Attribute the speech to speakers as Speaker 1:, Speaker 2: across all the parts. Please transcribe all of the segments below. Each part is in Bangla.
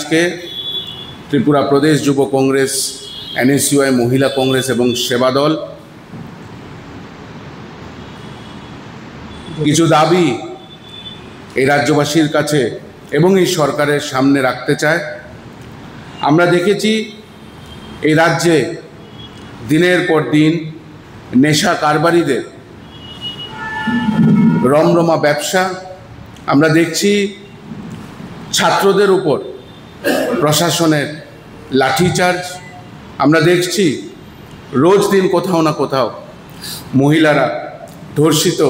Speaker 1: আজকে ত্রিপুরা প্রদেশ যুব কংগ্রেস, NSUI মহিলা কংগ্রেস এবং সেবা দল কিছু দাবি এই রাজ্যবাসীর কাছে এবং এই সরকারের সামনে রাখতে চায়। আমরা দেখেছি এই রাজ্যে দিনের পর দিন নেশা কারবারিদের রমরমা ব্যবসা। আমরা দেখছি ছাত্রদের উপর প্রশাসনের লাঠিচার্জ। আমরা দেখছি রোজ দিন কোথাও না কোথাও মহিলারা ধর্ষিত,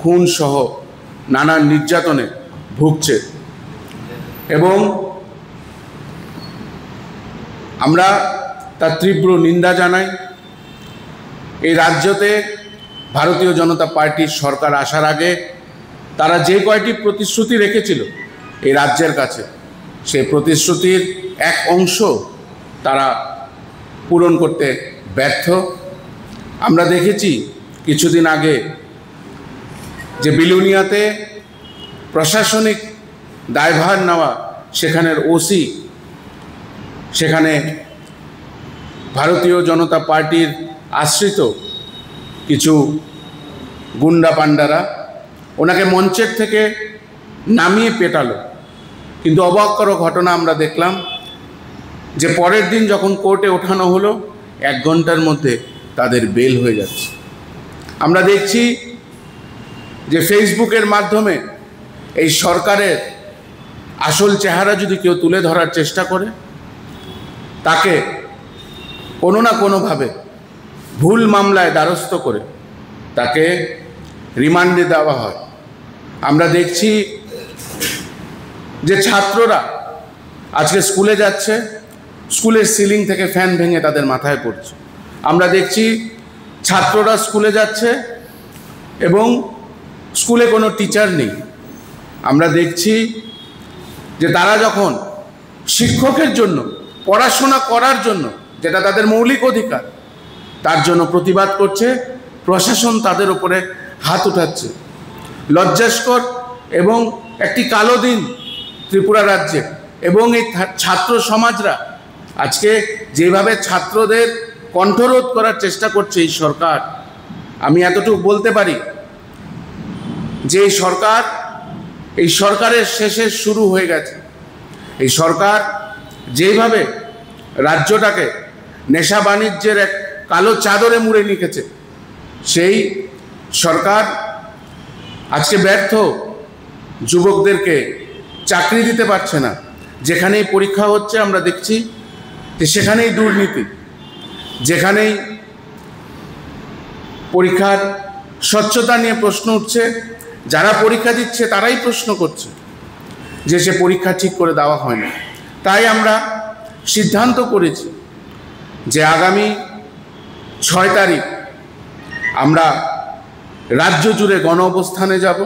Speaker 1: খুন সহ নানান নির্যাতনে ভুগছে এবং আমরা তার তীব্র নিন্দা জানাই। এই রাজ্যতে ভারতীয় জনতা পার্টির সরকার আসার আগে তারা যে কয়টি প্রতিশ্রুতি রেখেছিল এই রাজ্যের কাছে, সেই প্রতিশ্রুতির এক অংশ তারা পূরণ করতে ব্যর্থ। আমরা দেখেছি কিছুদিন আগে যে বিলুনিয়াতে প্রশাসনিক দায়ভার নেওয়া সেখানের ওসি, সেখানে ভারতীয় জনতা পার্টির আশ্রিত কিছু গুন্ডা পান্ডারা ওনাকে মঞ্চের থেকে নামিয়ে পেটালো। কিন্তু অবাক করা ঘটনা আমরা দেখলাম যে পরের দিন যখন কোর্টে ওঠানো হলো 1 ঘন্টার মধ্যে তাদের বেল হয়ে যাচ্ছে। আমরা দেখছি যে ফেসবুকের মাধ্যমে এই সরকারের আসল চেহারা যদি কেউ তুলে ধরার চেষ্টা করে তাকে কোনো না কোনোভাবে ভুল মামলায় দ্বারস্থ করে তাকে রিমান্ডে দেওয়া হয়। আমরা দেখছি যে ছাত্ররা আজকে স্কুলে যাচ্ছে, স্কুলের সিলিং থেকে ফ্যান ভেঙে তাদের মাথায় পড়ছে। আমরা দেখছি ছাত্ররা স্কুলে যাচ্ছে এবং স্কুলে কোনো টিচার নেই। আমরা দেখছি যে তারা যখন শিক্ষকের জন্য, পড়াশোনা করার জন্য, যেটা তাদের মৌলিক অধিকার, তার জন্য প্রতিবাদ করছে, প্রশাসন তাদের উপরে হাত উঠাচ্ছে। লজ্জাস্কর এবং একটি কালো দিন ত্রিপুরা রাজ্যে। এবং এই ছাত্র সমাজরা আজকে যেভাবে ছাত্রদের কণ্ঠরোধ করার চেষ্টা করছে এই সরকার, আমি এতটুকু বলতে পারি যে এই সরকারের শেষের শুরু হয়ে গেছে। এই সরকার যেভাবে রাজ্যটাকে নেশা বাণিজ্যের এক কালো চাদরে মুড়ে নিয়েছে, সেই সরকার আজকে ব্যর্থ। যুবকদেরকে চাকরি দিতে পারছে না। যেখানেই পরীক্ষা হচ্ছে আমরা দেখছি যে সেখানেই দুর্নীতি। যেখানেই পরীক্ষার স্বচ্ছতা নিয়ে প্রশ্ন উঠছে, যারা পরীক্ষা দিচ্ছে তারাই প্রশ্ন করছে যে সে পরীক্ষা ঠিক করে দেওয়া হয় না। তাই আমরা সিদ্ধান্ত করেছি যে আগামী 6 তারিখ আমরা রাজ্য জুড়ে গণ অবস্থানে যাব।